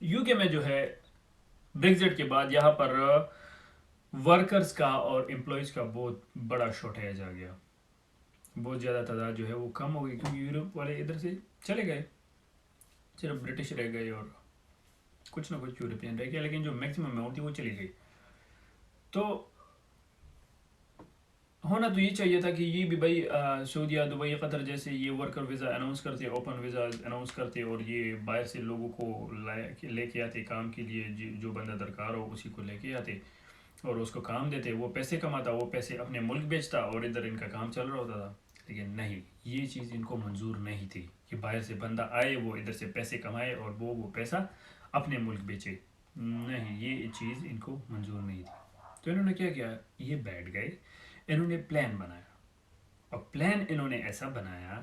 You کے میں جو ہے بریگزٹ کے بعد یہاں پر ورکرز کا اور امپلائیز کا بہت بڑا شارٹیج آ گیا. بہت زیادہ تعداد جو ہے وہ کم ہو گئی کیونکہ یورپ والے ادھر سے چلے گئے, صرف برٹش رہ گئے اور کچھ نہ کچھ یورپین رہ گیا, لیکن جو میکسیمم اماؤنٹ تھی وہ چلی گئی. تو ہونا تو یہ چاہیے تھا کہ یہ بھی بھائی سعودیہ, دبئی, قطر جیسے یہ ورکر ویزا اناؤنس کرتے, اوپن ویزا اناؤنس کرتے, اور یہ باہر سے لوگوں کو لے کے آتے کام کے لیے, جو بندہ درکار ہو اسی کو لے کے آتے اور اس کو کام دیتے, وہ پیسے کماتا, وہ پیسے اپنے ملک بیچتا اور ادھر ان کا کام چل رہا ہوتا تھا. لیکن نہیں, یہ چیز ان کو منظور نہیں تھی کہ باہر سے بندہ آئے, وہ ادھر سے پیسے کمائے اور وہ پیسہ اپنے ملک بیچے. نہیں, یہ چیز ان کو منظور نہیں تھی. تو انہوں نے کیا کیا, یہ بیٹھ گئے, انہوں نے پلان بنایا, اور پلان انہوں نے ایسا بنایا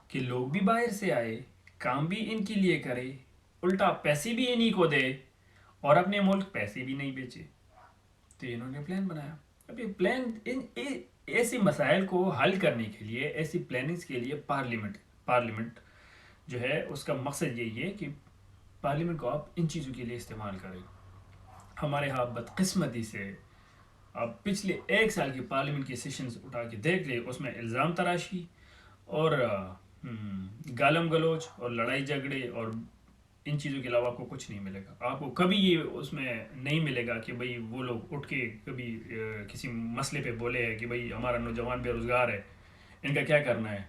کہ لوگ بھی باہر سے آئے, کام بھی ان کے لیے کرے, الٹا پیسے بھی انہی کو دے, اور اپنے ملک پیسے بھی نہیں بیچے. تو انہوں نے پلان بنایا. اب یہ پلان ایسے مسائل کو حل کرنے کے لیے, ایسی پلاننگز کے لیے پارلیمنٹ جو ہے اس کا مقصد یہی ہے کہ پارلیمنٹ کو آپ ان چیزوں کے لیے استعمال کریں. ہمارے ہاں بدقسمتی سے آپ پچھلے 1 سال کی پارلیمنٹ کی سیشنز اٹھا کے دیکھ لیں, اس میں الزام تراشی اور گالم گلوچ اور لڑائی جھگڑے اور ان چیزوں کے علاوہ آپ کو کچھ نہیں ملے گا. آپ کو کبھی یہ اس میں نہیں ملے گا کہ بھئی وہ لوگ اٹھ کے کبھی کسی مسئلے پہ بولے ہیں کہ بھئی ہمارا نوجوان بے روزگار ہے, ان کا کیا کرنا ہے,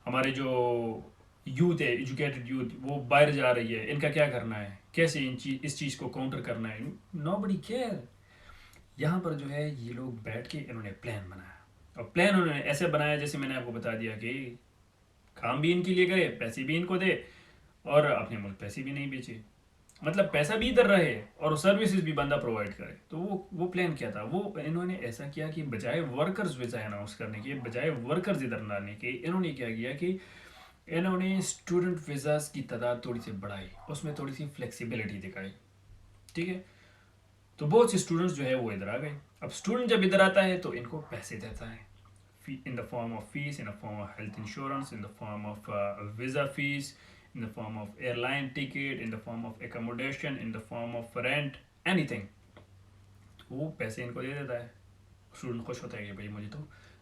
ہمارے جو یوتھ ہے, ایجوکیٹڈ یوتھ, وہ باہر جا رہی ہے, ان کا کیا کرنا ہے, کیسے اس چیز کو کاؤنٹر کرنا ہے. نو بڈی کیئر. یہاں پر جو ہے یہ لوگ بیٹھ کے انہوں نے پلان بنایا, اور پلان انہوں نے ایسے بنایا جیسے میں نے آپ کو بتا دیا کہ کام بھی ان کے لیے کرے, پیسے بھی ان کو دے, اور اپنے ملک پیسے بھی نہیں بیچے. مطلب پیسہ بھی ادھر رہے اور سروسز بھی بندہ پرووائڈ کرے. تو وہ پلان کیا تھا, وہ انہوں نے ایسا کیا کہ بجائے ورکرز ویزا اناؤنس کرنے کے, بجائے ورکرز ادھر لانے کے, انہوں نے کیا کیا کہ انہوں نے اسٹوڈنٹ ویزاز کی تعداد تھوڑی سی بڑھائی, اس میں تھوڑی سی فلیکسیبلٹی دکھائی. ٹھیک ہے, تو بہت سے اسٹوڈنٹس جو ہے وہ ادھر آ گئے. اب اسٹوڈنٹ جب ادھر آتا ہے تو ان کو پیسے دیتا ہے, in the form of fees, in the form of health insurance, in the form of visa fees, in the form of airline ticket, in the form of accommodation, in the form of rent, anything. وہ پیسے ان کو دے دیتا ہے. Student خوش ہوتا ہے کہ بھائی مجھے تو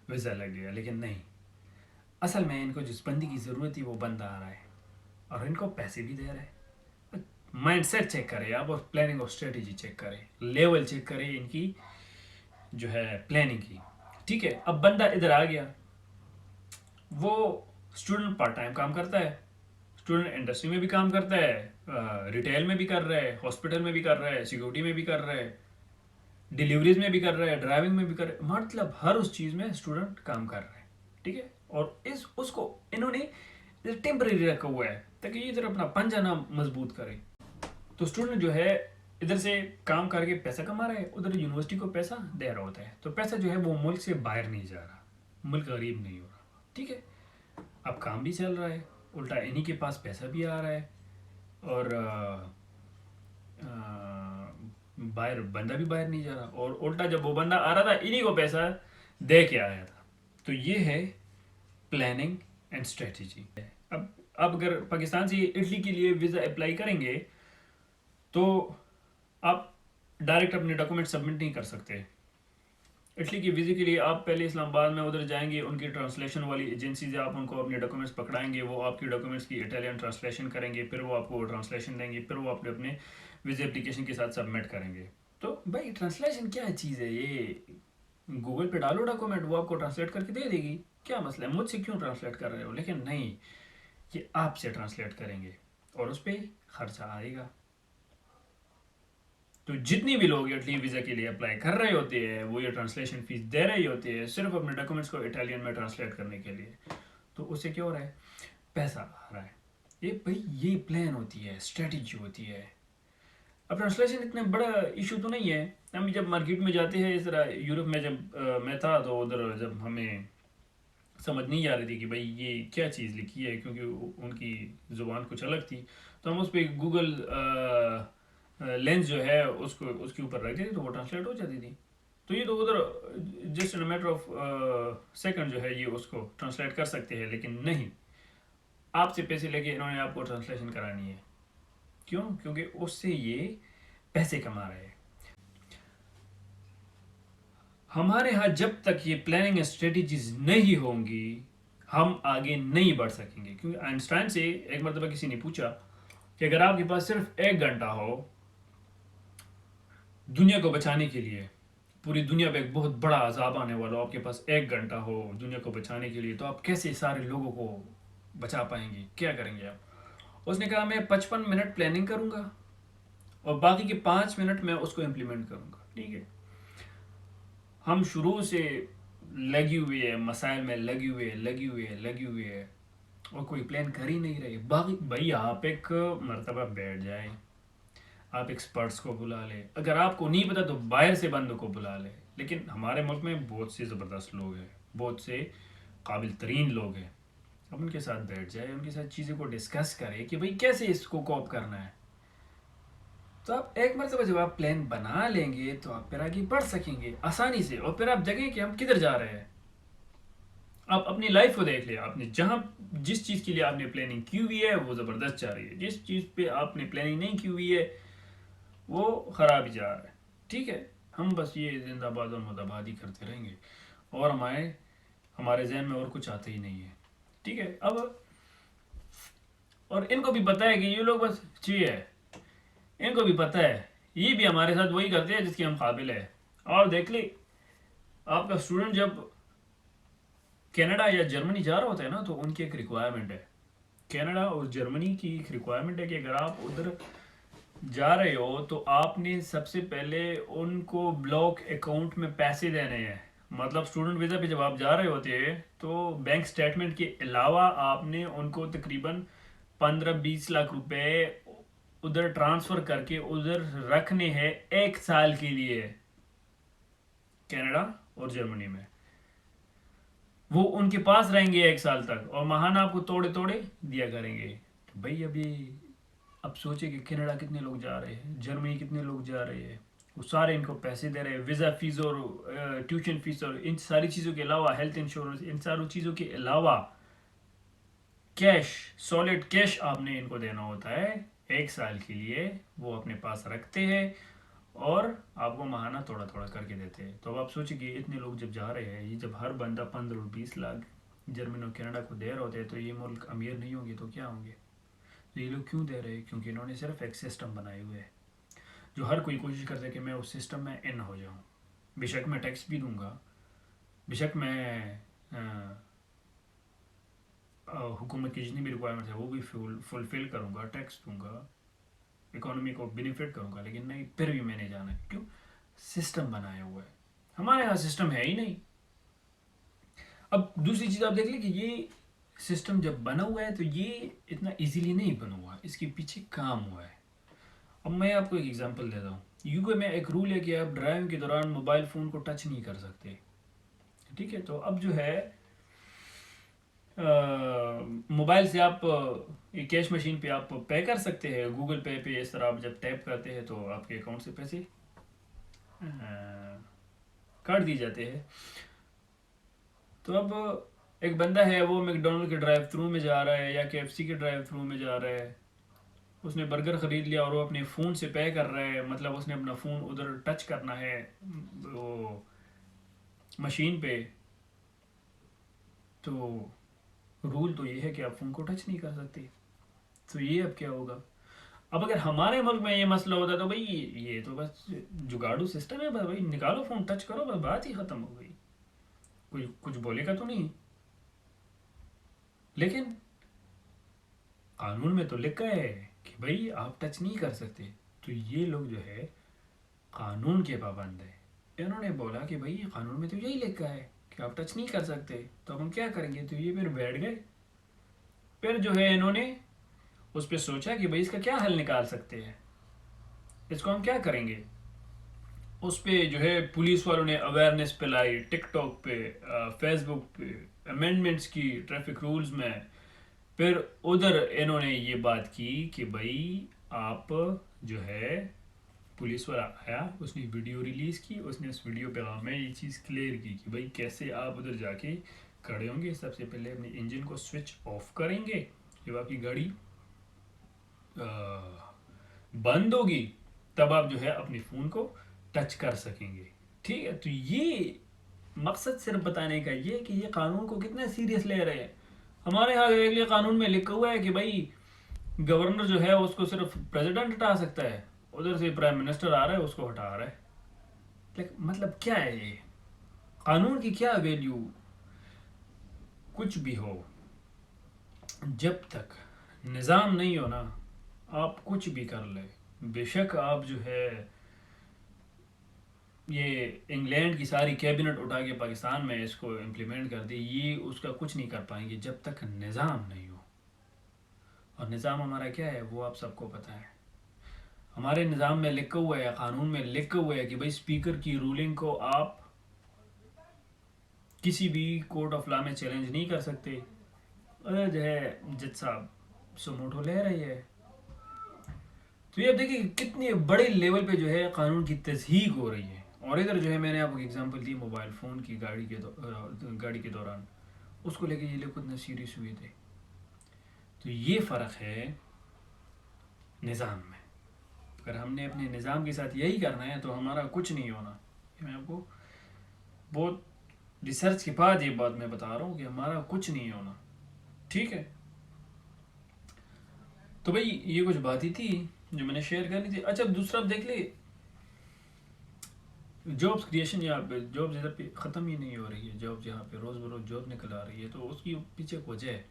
ویزا لگ گیا. لیکن نہیں, اصل میں ان کو جس بندی کی ضرورت تھی وہ بندہ آ رہا ہے اور ان کو پیسے بھی دے رہا ہے. مائنڈ سیٹ چیک کرے آپ, اور پلاننگ اور اسٹریٹجی چیک کرے, لیول چیک کرے ان کی جو ہے پلاننگ کی. ٹھیک ہے, اب بندہ ادھر آ گیا, وہ اسٹوڈنٹ پارٹ ٹائم کام کرتا ہے, اسٹوڈنٹ انڈسٹری میں بھی کام کرتا ہے, ریٹیل میں بھی کر رہا ہے, ہاسپٹل میں بھی کر رہا ہے, سیکورٹی میں بھی کر رہا ہے, ڈیلیوریز میں بھی کر رہا ہے, ڈرائیونگ میں بھی کر رہا ہے. مطلب ہر اس چیز میں اسٹوڈنٹ کام کر رہا ہے. ٹھیک ہے, اور اس کو انہوں نے ٹیمپریری رکھا ہوا ہے تاکہ یہ ادھر اپنا پنجہ نہ مضبوط کرے. تو اسٹوڈنٹ جو ہے ادھر سے کام کر کے پیسہ کما رہا ہے, ادھر یونیورسٹی کو پیسہ دے رہا ہوتا ہے. تو پیسہ جو ہے وہ ملک سے باہر نہیں جا رہا, ملک غریب نہیں ہو رہا. ٹھیک ہے, اب کام بھی چل رہا ہے, الٹا انہی کے پاس پیسہ بھی آ رہا ہے, اور باہر بندہ بھی باہر نہیں جا رہا, اور الٹا جب وہ بندہ آ رہا تھا انہی کو پیسہ دے کے آیا تھا. تو یہ ہے پلاننگ اینڈ اسٹریٹجی. اب اگر پاکستان سے اٹلی کے لیے ویزا اپلائی کریں گے تو آپ ڈائریکٹ اپنے ڈاکومنٹ سبمٹ نہیں کر سکتے. اٹلی کی ویزے کے لیے آپ پہلے اسلام آباد میں ادھر جائیں گے, ان کی ٹرانسلیشن والی ایجنسی سے آپ ان کو اپنے ڈاکومنٹس پکڑائیں گے, وہ آپ کی ڈاکومنٹس کی اٹالین ٹرانسلیشن کریں گے, پھر وہ آپ کو ٹرانسلیشن دیں گے, پھر وہ اپنے ویزے اپلیکیشن کے ساتھ سبمٹ کریں گے. تو بھائی ٹرانسلیشن کیا چیز ہے, یہ گوگل پہ ڈالو ڈاکومنٹ, وہ آپ کو ٹرانسلیٹ کر کے دے دے گی, کیا مسئلہ ہے, مجھ سے کیوں ٹرانسلیٹ کر رہے ہو. لیکن نہیں, یہ آپ سے ٹرانسلیٹ کریں گے اور اس پہ خرچہ آئے گا. تو جتنی بھی لوگ اٹلی ویزا کے لیے اپلائی کر رہے ہوتے ہیں وہ یہ ٹرانسلیشن فیس دے رہے ہوتے ہیں صرف اپنے ڈاکومنٹس کو اٹالین میں ٹرانسلیٹ کرنے کے لیے. تو اس سے کیا ہو رہا ہے, پیسہ آ رہا ہے. یہ بھائی یہ پلان ہوتی ہے, اسٹریٹجی ہوتی ہے. اب ٹرانسلیشن اتنا بڑا ایشو تو نہیں ہے. ہم جب مارکیٹ میں جاتے ہیں, اس طرح یورپ میں جب میں تھا تو ادھر جب ہمیں سمجھ نہیں آ رہی تھی کہ بھائی یہ کیا چیز لکھی ہے, کیونکہ ان کی زبان کچھ الگ تھی, تو ہم اس پہ گوگل لینس جو ہے اس کے اوپر رکھتے تھے تو وہ ٹرانسلیٹ ہو جاتی تھی. تو یہ تو ادھر just in matter of second جو ہے یہ اس کو ٹرانسلیٹ کر سکتے ہیں. لیکن نہیں, آپ سے پیسے لے کے انہوں نے آپ کو ٹرانسلیشن کرانی ہے, کیوں؟ کیونکہ اس سے یہ پیسے کما رہے ہیں. ہمارے ہاں جب تک یہ پلاننگ اسٹریٹجیز نہیں ہوں گی ہم آگے نہیں بڑھ سکیں گے. کیونکہ آئنسٹائن سے ایک مرتبہ کسی نے پوچھا کہ اگر آپ کے پاس صرف 1 گھنٹہ ہو دنیا کو بچانے کے لیے، پوری دنیا پہ ایک بہت بڑا عذاب آنے والا ہو، آپ کے پاس 1 گھنٹہ ہو دنیا کو بچانے کے لیے، تو آپ کیسے سارے لوگوں کو بچا پائیں گے؟ کیا کریں گے آپ؟ اس نے کہا میں 55 منٹ پلاننگ کروں گا اور باقی کے 5 منٹ میں اس کو امپلیمنٹ کروں گا. ٹھیک ہے، ہم شروع سے لگی ہوئی ہے مسائل میں، لگی ہوئی ہے اور کوئی پلان کر ہی نہیں رہے. باقی بھائی آپ ایک مرتبہ بیٹھ جائیں، آپ ایکسپرٹس کو بلا لیں، اگر آپ کو نہیں پتا تو باہر سے بندوں کو بلا لیں. لیکن ہمارے ملک میں بہت سے زبردست لوگ ہیں، بہت سے قابل ترین لوگ ہیں. اب ان کے ساتھ بیٹھ جائے، ان کے ساتھ چیزوں کو ڈسکس کرے کہ بھئی کیسے اس کو کوپ کرنا ہے. تو آپ ایک مرتبہ جب آپ پلان بنا لیں گے تو آپ پھر آگے بڑھ سکیں گے آسانی سے. اور پھر آپ جگہیں کہ ہم کدھر جا رہے ہیں. آپ اپنی لائف کو دیکھ لیں، آپ نے جس چیز کے لیے آپ نے پلاننگ کی ہوئی ہے وہ زبردست جا رہی ہے، جس چیز پہ آپ نے پلاننگ نہیں کی ہوئی ہے وہ خراب ہی جا رہا ہے. ٹھیک ہے، ہم بس یہ زندہ باد اور مدہ ہی کرتے رہیں گے اور ہمارے ذہن میں اور کچھ آتا ہی نہیں ہے. ٹھیک ہے، اب اور ان کو بھی پتہ ہے کہ یہ لوگ بس چاہیے، ان کو بھی پتہ ہے یہ بھی ہمارے ساتھ وہی کرتے ہیں جس کے ہم قابل ہیں. اور دیکھ لیں آپ کا اسٹوڈنٹ جب کینیڈا یا جرمنی جا رہا ہوتا ہے نا تو ان کی ایک ریکوائرمنٹ ہے، کینیڈا اور جرمنی کی ایک ریکوائرمنٹ ہے کہ اگر آپ ادھر جا رہے ہو تو آپ نے سب سے پہلے ان کو بلاک اکاؤنٹ میں پیسے دینے ہیں. مطلب اسٹوڈنٹ ویزا پہ جب آپ جا رہے ہوتے ہیں تو بینک سٹیٹمنٹ کے علاوہ آپ نے ان کو تقریباً 15-20 لاکھ روپے ادھر ٹرانسفر کر کے ادھر رکھنے ہیں 1 سال کے لیے کینیڈا اور جرمنی میں. وہ ان کے پاس رہیں گے 1 سال تک اور ماہانہ آپ کو توڑے توڑے دیا کریں گے. تو بھائی اب سوچے کہ کینیڈا کتنے لوگ جا رہے ہیں، جرمنی کتنے لوگ جا رہے ہیں، وہ سارے ان کو پیسے دے رہے ہیں، ویزا فیس اور ٹیوشن فیس اور ان ساری چیزوں کے علاوہ ہیلتھ انشورنس، ان ساری چیزوں کے علاوہ کیش، سالڈ کیش آپ نے ان کو دینا ہوتا ہے 1 سال کے لیے. وہ اپنے پاس رکھتے ہیں اور آپ کو ماہانہ تھوڑا تھوڑا کر کے دیتے ہیں. تو اب آپ سوچیں کہ اتنے لوگ جب جا رہے ہیں، یہ جب ہر بندہ 15-20 لاکھ جرمن اور کینیڈا کو دے رہے ہوتے ہیں تو یہ ملک امیر نہیں ہوں گے تو کیا ہوں گے؟ تو یہ لوگ کیوں دے رہے ہیں؟ کیونکہ انہوں نے صرف ایک سسٹم بنائے ہوئے ہے جو ہر کوئی کوشش کرتا ہے کہ میں اس سسٹم میں ان ہو جاؤں. بے شک میں ٹیکس بھی دوں گا، بے شک میں حکومت کی جتنی بھی ریکوائرمنٹ ہے وہ بھی فلفل کروں گا، ٹیکس دوں گا، اکانومی کو بینیفٹ کروں گا، لیکن نہیں، پھر بھی میں نے جانا ہے. کیوں؟ سسٹم بنایا ہوا ہے. ہمارے یہاں سسٹم ہے ہی نہیں. اب دوسری چیز آپ دیکھ لیں کہ یہ سسٹم جب بنا ہوا ہے تو یہ اتنا ایزیلی نہیں بنا ہوا، اس کے پیچھے کام ہوا ہے. اب میں آپ کو ایک ایگزامپل دیتا ہوں. یو کے میں ایک رول ہے کہ آپ ڈرائیونگ کے دوران موبائل فون کو ٹچ نہیں کر سکتے. ٹھیک ہے، تو اب جو ہے موبائل سے آپ کیش مشین پہ آپ پے کر سکتے ہیں، گوگل پے پہ اس طرح آپ جب ٹیپ کرتے ہیں تو آپ کے اکاؤنٹ سے پیسے کاٹ دی جاتے ہیں. تو اب ایک بندہ ہے وہ میک ڈونلڈ کے ڈرائیو تھرو میں جا رہا ہے یا کے ایف سی کے ڈرائیو تھرو میں جا رہا ہے، اس نے برگر خرید لیا اور وہ اپنے فون سے پے کر رہا ہے. مطلب اس نے اپنا فون ادھر ٹچ کرنا ہے وہ مشین پہ، تو رول تو یہ ہے کہ آپ فون کو ٹچ نہیں کر سکتے. تو یہ اب کیا ہوگا؟ اب اگر ہمارے ملک میں یہ مسئلہ ہوتا تو بھائی یہ تو بس جگاڑو سسٹم ہے، بس بھائی نکالو فون، ٹچ کرو، بس بات ہی ختم ہو گئی، کوئی کچھ بولے گا تو نہیں. لیکن قانون میں تو لکھا ہے کہ بھائی آپ ٹچ نہیں کر سکتے. تو یہ لوگ جو ہے قانون کے پابند ہیں. انہوں نے بولا کہ بھائی قانون میں تو یہی لکھا ہے کہ آپ ٹچ نہیں کر سکتے، تو ہم کیا کریں گے؟ تو یہ پھر بیٹھ گئے. پھر جو ہے انہوں نے اس پہ سوچا کہ بھائی اس کا کیا حل نکال سکتے ہیں، اس کو ہم کیا کریں گے. اس پہ جو ہے پولیس والوں نے اویئرنیس پلائی، ٹک ٹاک پہ، فیس بک پہ، امینڈمنٹس کی ٹریفک رولز میں. پھر ادھر انہوں نے یہ بات کی کہ بھائی آپ جو ہے، پولیس والا آیا، اس نے ویڈیو ریلیز کی، اس نے اس ویڈیو پیغام میں یہ چیز کلیئر کی کہ بھائی کیسے آپ ادھر جا کے کھڑے ہوں گے. سب سے پہلے اپنے انجن کو سوئچ آف کریں گے جب آپ کی گاڑی بند ہوگی تب آپ جو ہے اپنی فون کو ٹچ کر سکیں گے. ٹھیک ہے, تو یہ مقصد صرف بتانے کا یہ کہ یہ قانون کو کتنا سیریس لے رہے ہیں. ہمارے یہاں ایک قانون میں لکھا ہوا ہے کہ بھائی گورنر جو ہے اس کو صرف پریزیڈنٹ ہٹا سکتا ہے, ادھر سے پرائم منسٹر آ رہا ہے اس کو ہٹا رہا ہے. لیکن مطلب کیا ہے یہ قانون کی کیا ویلیو؟ کچھ بھی ہو, جب تک نظام نہیں ہو نا آپ کچھ بھی کر لیں. بے شک آپ جو ہے یہ انگلینڈ کی ساری کیبنٹ اٹھا کے پاکستان میں اس کو امپلیمنٹ کر دی, یہ اس کا کچھ نہیں کر پائیں گے جب تک نظام نہیں ہو. اور نظام ہمارا کیا ہے وہ آپ سب کو پتہ ہے. ہمارے نظام میں لکھا ہوا ہے, قانون میں لکھا ہوا ہے کہ بھائی اسپیکر کی رولنگ کو آپ کسی بھی کورٹ آف لا میں چیلنج نہیں کر سکتے. جو ہے جج صاحب سموٹو لے رہی ہے. تو یہ دیکھیں کتنے بڑے لیول پہ جو ہے قانون کی تضحیق ہو رہی ہے. اور ادھر جو ہے میں نے آپ کو ایگزامپل دی موبائل فون کی گاڑی کے دوران, اس کو لے کے یہ لوگ کتنا سیریس ہوئے تھے. تو یہ فرق ہے نظام میں. اگر ہم نے اپنے نظام کے ساتھ یہی کرنا ہے تو ہمارا کچھ نہیں ہونا. میں آپ کو بہت ریسرچ کے بعد یہ بات میں بتا رہا ہوں کہ ہمارا کچھ نہیں ہونا. ٹھیک ہے, تو بھائی یہ کچھ بات ہی تھی جو میں نے شیئر کرنی تھی. اچھا دوسرا آپ دیکھ لیں, جابس کریشن یہاں پہ جابس ادھر پہ ختم ہی نہیں ہو رہی ہے. جاب جہاں پہ روز بروز جاب نکل آ رہی ہے تو اس کی پیچھے ایک وجہ ہے.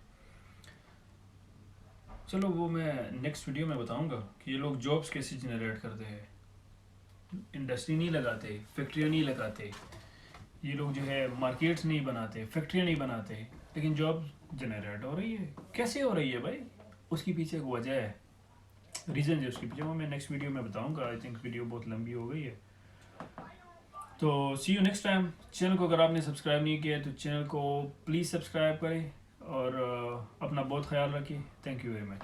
چلو وہ میں نیکسٹ ویڈیو میں بتاؤں گا کہ یہ لوگ جابس کیسے جنریٹ کرتے ہیں. انڈسٹری نہیں لگاتے, فیکٹریاں نہیں لگاتے, یہ لوگ جو ہے مارکیٹس نہیں بناتے, فیکٹریاں نہیں بناتے, لیکن جاب جنریٹ ہو رہی ہے. کیسے ہو رہی ہے بھائی؟ اس کی پیچھے ایک وجہ ہے, ریزن ہے اس کے پیچھے, وہ میں نیکسٹ ویڈیو میں بتاؤں گا. آئی تھنک ویڈیو بہت لمبی ہو گئی ہے. تو سی یو نیکسٹ ٹائم. چینل کو اگر آپ نے سبسکرائب نہیں کیا ہے تو چینل کو پلیز سبسکرائب کریں اور اپنا بہت خیال رکھیں. Thank you very much.